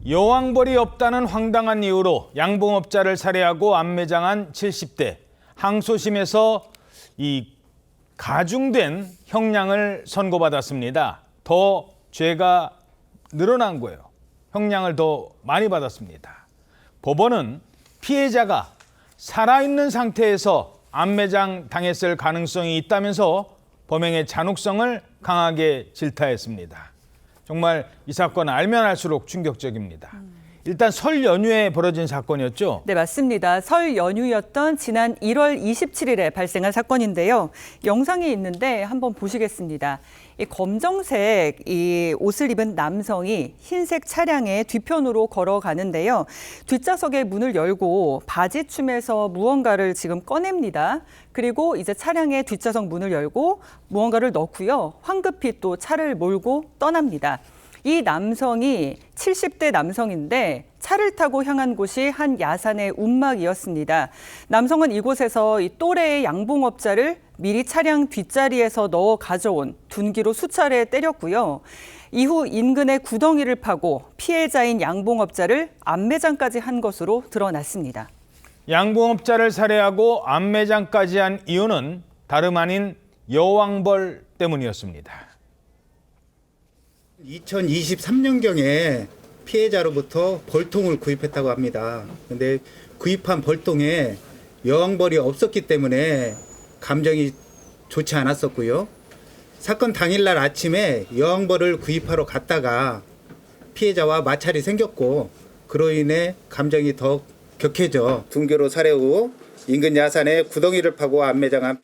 여왕벌이 없다는 황당한 이유로 양봉업자를 살해하고 암매장한 70대. 항소심에서 이 가중된 형량을 선고받았습니다. 더 죄가 늘어난 거예요. 형량을 더 많이 받았습니다. 법원은 피해자가 살아있는 상태에서 암매장 당했을 가능성이 있다면서 범행의 잔혹성을 강하게 질타했습니다. 정말 이 사건 알면 알수록 충격적입니다. 일단 설 연휴에 벌어진 사건이었죠? 네, 맞습니다. 설 연휴였던 지난 1월 27일에 발생한 사건인데요. 영상이 있는데 한번 보시겠습니다. 이 검정색 이 옷을 입은 남성이 흰색 차량의 뒤편으로 걸어가는데요. 뒷좌석의 문을 열고 바지춤에서 무언가를 지금 꺼냅니다. 그리고 이제 차량의 뒷좌석 문을 열고 무언가를 넣고요. 황급히 또 차를 몰고 떠납니다. 이 남성이 70대 남성인데 차를 타고 향한 곳이 한 야산의 움막이었습니다. 남성은 이곳에서 이 또래의 양봉업자를 미리 차량 뒷자리에서 넣어 가져온 둔기로 수차례 때렸고요. 이후 인근의 구덩이를 파고 피해자인 양봉업자를 암매장까지 한 것으로 드러났습니다. 양봉업자를 살해하고 암매장까지 한 이유는 다름 아닌 여왕벌 때문이었습니다. 2023년경에 피해자로부터 벌통을 구입했다고 합니다. 근데 구입한 벌통에 여왕벌이 없었기 때문에 감정이 좋지 않았었고요. 사건 당일날 아침에 여왕벌을 구입하러 갔다가 피해자와 마찰이 생겼고 그로 인해 감정이 더 격해져 둔교로 살해 후 인근 야산에 구덩이를 파고 암매장한.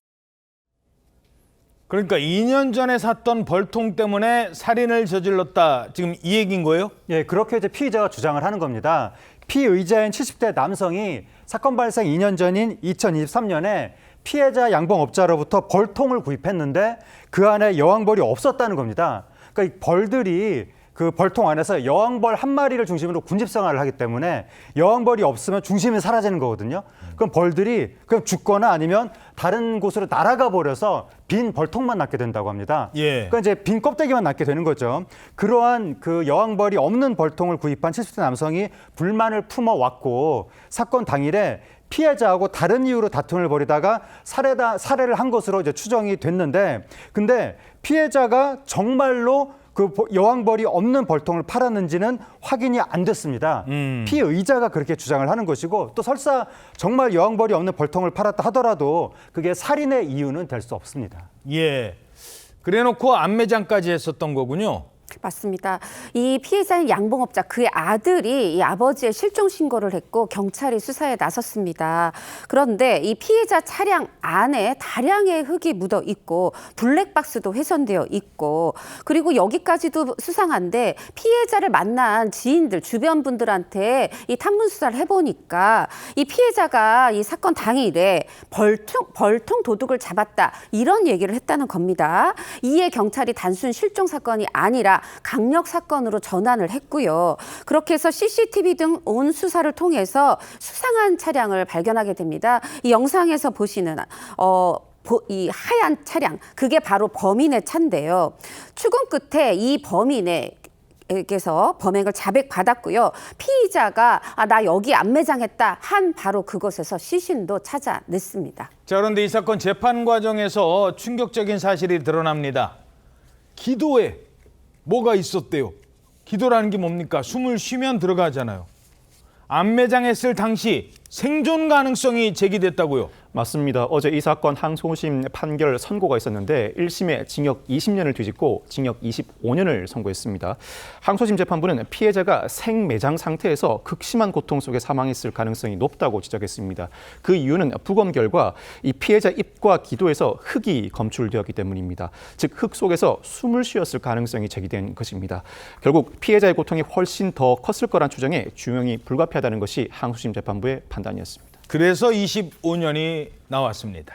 그러니까 2년 전에 샀던 벌통 때문에 살인을 저질렀다. 지금 이 얘기인 거예요? 예, 그렇게 이제 피의자가 주장을 하는 겁니다. 피의자인 70대 남성이 사건 발생 2년 전인 2023년에 피해자 양봉업자로부터 벌통을 구입했는데 그 안에 여왕벌이 없었다는 겁니다. 그러니까 이 벌들이 그 벌통 안에서 여왕벌 한 마리를 중심으로 군집생활을 하기 때문에 여왕벌이 없으면 중심이 사라지는 거거든요. 그럼 벌들이 그냥 죽거나 아니면 다른 곳으로 날아가 버려서 빈 벌통만 남게 된다고 합니다. 예. 그러니까 이제 빈 껍데기만 남게 되는 거죠. 그러한 그 여왕벌이 없는 벌통을 구입한 70대 남성이 불만을 품어왔고 사건 당일에 피해자하고 다른 이유로 다툼을 벌이다가 살해를 한 것으로 이제 추정이 됐는데, 근데 피해자가 정말로 그 여왕벌이 없는 벌통을 팔았는지는 확인이 안 됐습니다. 피의자가 그렇게 주장을 하는 것이고 또 설사 정말 여왕벌이 없는 벌통을 팔았다 하더라도 그게 살인의 이유는 될 수 없습니다. 예. 그래놓고 암매장까지 했었던 거군요. 맞습니다. 이 피해자인 양봉업자 그의 아들이 이 아버지의 실종 신고를 했고 경찰이 수사에 나섰습니다. 그런데 이 피해자 차량 안에 다량의 흙이 묻어 있고 블랙박스도 훼손되어 있고 그리고 여기까지도 수상한데 피해자를 만난 지인들 주변 분들한테 이 탐문 수사를 해보니까 이 피해자가 이 사건 당일에 벌통 도둑을 잡았다 이런 얘기를 했다는 겁니다. 이에 경찰이 단순 실종 사건이 아니라 강력 사건으로 전환을 했고요. 그렇게 해서 CCTV 등 온 수사를 통해서 수상한 차량을 발견하게 됩니다. 이 영상에서 보시는 이 하얀 차량, 그게 바로 범인의 차인데요. 추궁 끝에 이 범인에게서 범행을 자백받았고요. 피의자가 나 여기 암매장했다 한 바로 그곳에서 시신도 찾아냈습니다. 자, 그런데 이 사건 재판 과정에서 충격적인 사실이 드러납니다. 기도에 뭐가 있었대요? 기도라는 게 뭡니까? 숨을 쉬면 들어가잖아요. 암매장했을 당시 생존 가능성이 제기됐다고요? 맞습니다. 어제 이 사건 항소심 판결 선고가 있었는데 1심에 징역 20년을 뒤집고 징역 25년을 선고했습니다. 항소심 재판부는 피해자가 생매장 상태에서 극심한 고통 속에 사망했을 가능성이 높다고 지적했습니다. 그 이유는 부검 결과 이 피해자 입과 기도에서 흙이 검출되었기 때문입니다. 즉 흙 속에서 숨을 쉬었을 가능성이 제기된 것입니다. 결국 피해자의 고통이 훨씬 더 컸을 거란 추정에 준용이 불가피하다는 것이 항소심 재판부의 판단이었습니다. 그래서 25년이 나왔습니다.